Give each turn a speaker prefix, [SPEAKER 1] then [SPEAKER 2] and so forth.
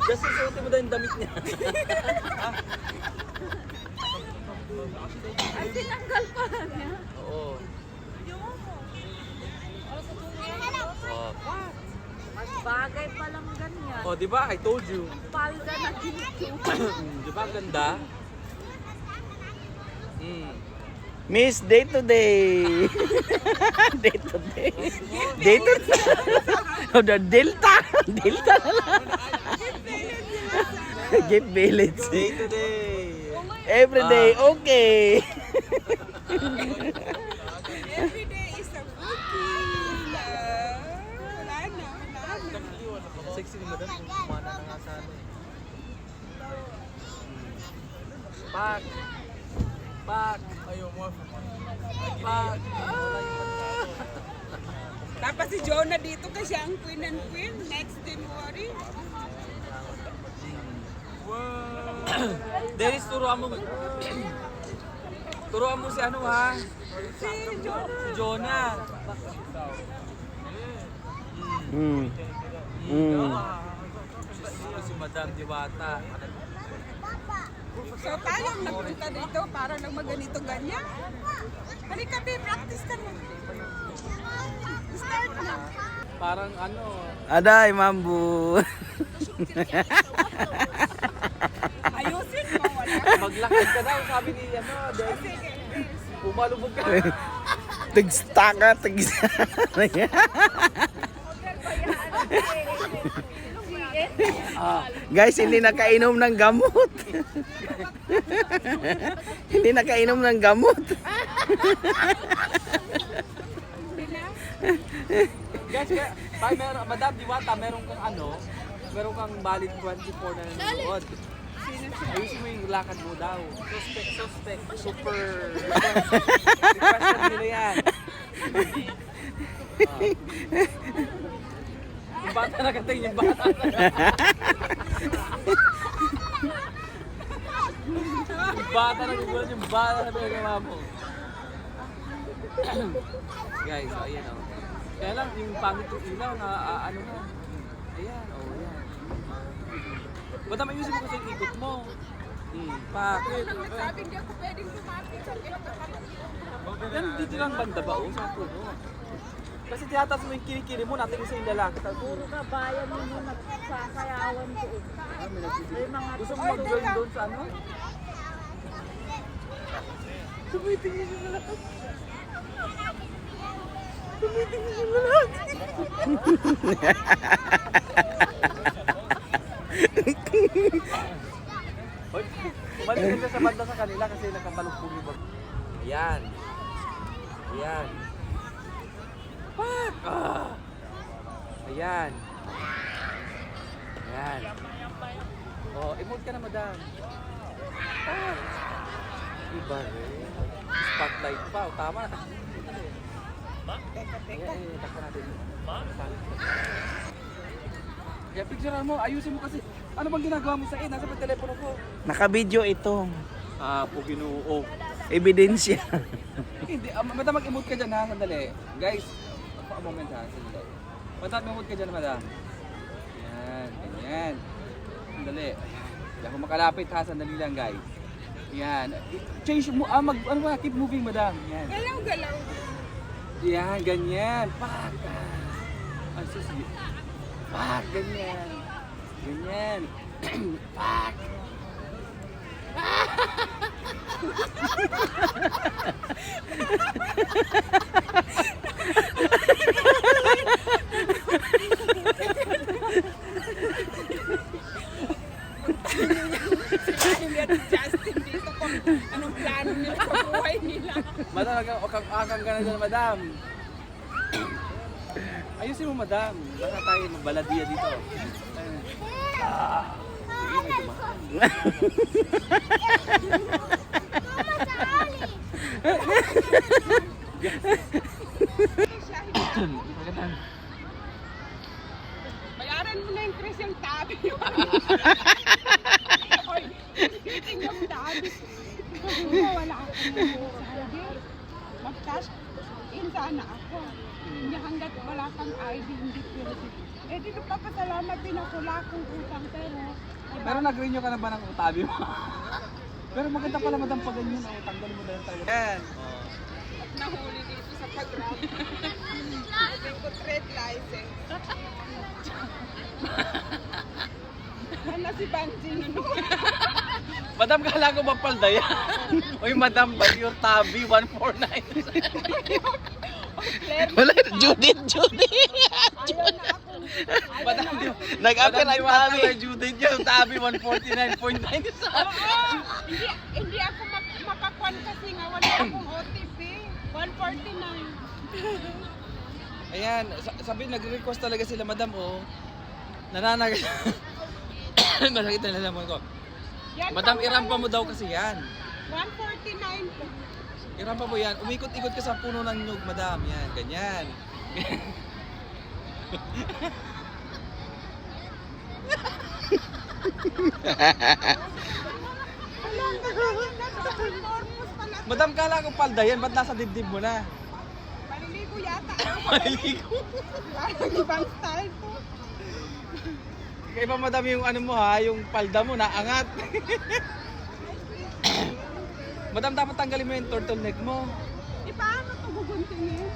[SPEAKER 1] Just susuotin mo daw yung damit niya.
[SPEAKER 2] Ay, tinanggal pa niya.
[SPEAKER 1] Oo. Oh.
[SPEAKER 2] Mas bagay pa lang ganyan.
[SPEAKER 1] Oh, di ba? I told you.
[SPEAKER 2] Palda na dito.
[SPEAKER 1] Di ba ganda?
[SPEAKER 3] Miss, day to day. Day to day. Day to day. Oh, the Delta. Delta na lang. Gift village.
[SPEAKER 1] Day to day.
[SPEAKER 3] Every day, okay.
[SPEAKER 4] Every day is a cookie. Wala na.
[SPEAKER 1] Sexy ni madam. Kumana na nga sa ano. Pak. Pak. Ayaw mo. Pak.
[SPEAKER 4] Tapos si Jonah dito kasi ang queen and queen. Next January.
[SPEAKER 1] Dennis, turuan mo. Turuan mo si ano ha?
[SPEAKER 4] Si Jonah.
[SPEAKER 1] Si Jonah. Si Madam Diwata.
[SPEAKER 4] So tayo ang nagpunta dito para lang maganito ganyan. Halika, babe, practice ka na. Start na.
[SPEAKER 1] Parang ano.
[SPEAKER 3] Aday, mambu.
[SPEAKER 4] Ayusin mo, wala.
[SPEAKER 1] Maglakad ka daw, sabi ni ano, Dennis. Pumalubog ka.
[SPEAKER 3] Tigstaka, tigstaka. Guys, hindi nakainom ng gamot. Hindi nakainom ng gamot.
[SPEAKER 1] Guys, tayo meron, Madam Diwata, meron kang ano, meron kang valid 24 na nanonood. Ayusin mo yung lakad mo daw. Suspect, super. Requested nila yan. Yung bata nakatingin, yung bata yung bata nagugulat, yung bata na pinagawa mo. Guys, so ayan o. Kaya lang, yung pangit yung ilaw na ano mo. Ayan, ayan. Ba't ayusin mo kasi yung ikot mo? Bakit?
[SPEAKER 4] Nagsabi hindi ako pwedeng lumapit sa
[SPEAKER 1] Yan, dito lang banda ba? O, sa puno. Kasi tiyataas mo yung kilikili mo, natin sa yung lalaki.
[SPEAKER 2] Puro kabayan mo nung nagsasayawan ko. May mga
[SPEAKER 1] Gusto mo mag-join doon sa ano? Tumitingin yung lalaki. Tumitingin yung lalaki. Hoy, umalis ka sa banda sa kanila kasi nakabalukbong yung bag. Ayan. Ayan. Fuck! Ayan. Ayan. Oh, emote ka na, madam. Iba rin. Spotlight pa. O, tama. Teka. Taka natin. Kaya picturean mo. Ayusin mo kasi. Ano bang ginagawa mo sa nasa pa telepono ko?
[SPEAKER 3] Naka-video ito.
[SPEAKER 1] Puginuo.
[SPEAKER 3] Ebidensya.
[SPEAKER 1] Hindi, madam mag-emote ka dyan ha, sandali. Guys, a moment ha, sandali. Madam, mag-emote ka dyan, madam. Yan, ganyan. Sandali. Hindi ako makalapit ha, sandali lang guys. Yan. Change mo, ano ba, keep moving madam. Yan.
[SPEAKER 4] Galaw-galaw.
[SPEAKER 1] Yan, ganyan. Pak! Ay, susi. Pak! Ganyan. Ganyan. Pak!
[SPEAKER 4] Justin dito kung anong plano nila sa buhay nila.
[SPEAKER 1] Madam, akang ka na dyan, madam. Ayusin mo, madam. Baka tayo magbaladiya dito. Sige, may dumaan.
[SPEAKER 4] Bayaran mo na yung Chris yung tabi. Oy, sitting yung tabi. Wala akong sabi. Mag-cash in sana ako. Hindi hanggat wala wala kang ID, hindi pwede. Eh, di nagpapasalamat din ako, wala akong utang,
[SPEAKER 1] Pero nag-renew ka na ba ng utabi mo? Pero maganda pala madam pag ganyan. Oh, tanggal mo na yung talaga. Yan.
[SPEAKER 4] nahuli dito sa pag-grab. Sabi ko, trade license. Ano si Banji nun?
[SPEAKER 1] Madam, kala ko mapalda yan. Uy, madam, ba your tabi 149?
[SPEAKER 3] Wala, Judith.
[SPEAKER 1] Madam,
[SPEAKER 3] Nag-apir ang tabi.
[SPEAKER 1] Judith yung tabi 149.9.
[SPEAKER 4] Hindi ako makakuan kasi nga wala akong OTP. 149.
[SPEAKER 1] Ayan, sabi nagre-request talaga sila, madam, oh. Nananag. Masakit na nalaman ko.
[SPEAKER 4] Yan
[SPEAKER 1] Madam,
[SPEAKER 4] pa,
[SPEAKER 1] irampa mo daw kasi yan.
[SPEAKER 4] 149 po.
[SPEAKER 1] Irampa mo yan. Umikot-ikot ka sa puno ng nyug, madam. Yan, ganyan. Madam, kala ko palda yan. Ba't nasa dibdib mo na?
[SPEAKER 4] Maliligo yata.
[SPEAKER 1] Maliligo.
[SPEAKER 4] Parang ibang style to.
[SPEAKER 1] Kaya pa madam yung ano mo ha, yung palda mo naangat. Madam, dapat tanggalin mo yung turtleneck mo.
[SPEAKER 4] Eh, paano ito guguntingin?